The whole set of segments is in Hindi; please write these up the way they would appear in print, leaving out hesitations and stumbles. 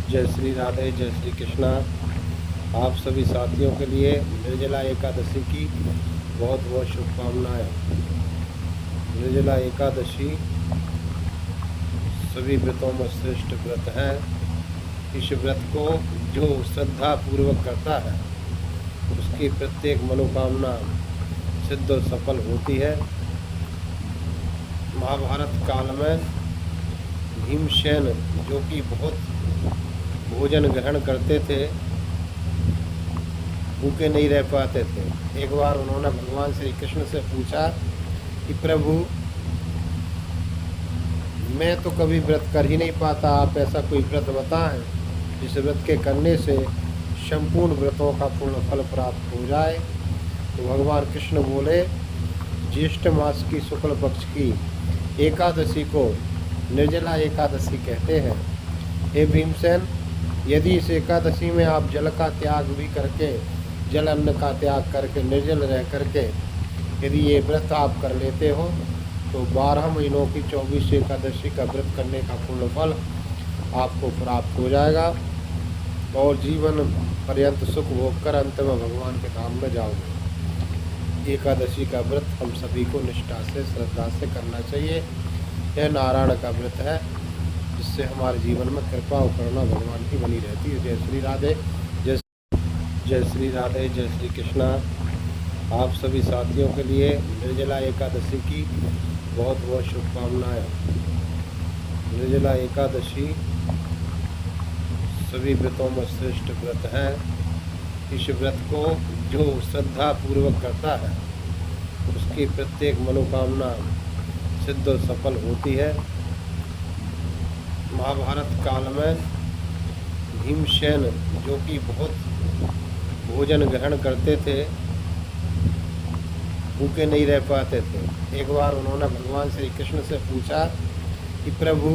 जय श्री राधे, जय श्री कृष्णा। आप सभी साथियों के लिए निर्जला एकादशी की बहुत बहुत शुभकामनाएं। निर्जला एकादशी सभी व्रतों में श्रेष्ठ व्रत है। इस व्रत को जो श्रद्धा पूर्वक करता है उसकी प्रत्येक मनोकामना सिद्ध और सफल होती है। महाभारत काल में भीमसेन जो कि बहुत भोजन ग्रहण करते थे, भूखे नहीं रह पाते थे। एक बार उन्होंने भगवान श्री कृष्ण से पूछा कि प्रभु, मैं तो कभी व्रत कर ही नहीं पाता, आप ऐसा कोई व्रत बताएं जिस व्रत के करने से संपूर्ण व्रतों का पूर्ण फल प्राप्त हो जाए। तो भगवान कृष्ण बोले, ज्येष्ठ मास की शुक्ल पक्ष की एकादशी को निर्जला एकादशी कहते हैं। हे भीमसेन, यदि इस एकादशी में आप जल का त्याग भी करके, जल अन्न का त्याग करके, निर्जल रह करके यदि ये व्रत आप कर लेते हो तो 12 महीनों की 24 एकादशी का व्रत करने का पूर्ण फल आपको प्राप्त हो जाएगा और जीवन पर्यंत सुख भोग कर अंत में भगवान के धाम में जाओगे। एकादशी का व्रत हम सभी को निष्ठा से, श्रद्धा से करना चाहिए। यह नारायण का व्रत है जिससे हमारे जीवन में कृपा और करुणा भगवान की बनी रहती है। जय श्री राधे, जय श्री राधे, जय श्री कृष्णा। आप सभी साथियों के लिए निर्जला एकादशी की बहुत बहुत शुभकामनाएं। निर्जला एकादशी सभी व्रतों में श्रेष्ठ व्रत है। इस व्रत को जो श्रद्धा पूर्वक करता है उसकी प्रत्येक मनोकामना सिद्ध और सफल होती है। महाभारत काल में भीमसेन जो कि बहुत भोजन ग्रहण करते थे, भूखे नहीं रह पाते थे। एक बार उन्होंने भगवान श्री कृष्ण से पूछा कि प्रभु,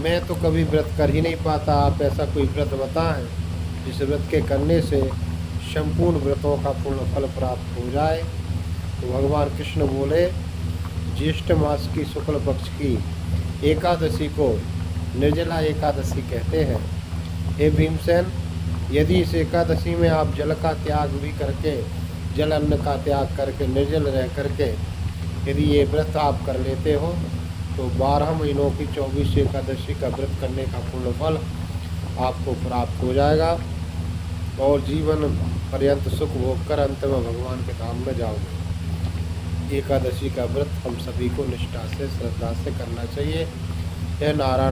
मैं तो कभी व्रत कर ही नहीं पाता, आप ऐसा कोई व्रत बताएं जिस व्रत के करने से संपूर्ण व्रतों का पूर्ण फल प्राप्त हो जाए। तो भगवान कृष्ण बोले, ज्येष्ठ मास की शुक्ल पक्ष की एकादशी को निर्जला एकादशी कहते हैं। हे भीमसेन, यदि इस एकादशी में आप जल का त्याग भी करके, जल अन्न का त्याग करके, निर्जल रह करके यदि ये व्रत आप कर लेते हो तो 12 महीनों की 24 एकादशी का व्रत करने का पूर्ण फल आपको प्राप्त हो जाएगा और जीवन पर्यंत सुख भोग कर अंत में भगवान के धाम में जाओगे। एकादशी का व्रत हम सभी को निष्ठा से, श्रद्धा से करना चाहिए। यह नारायण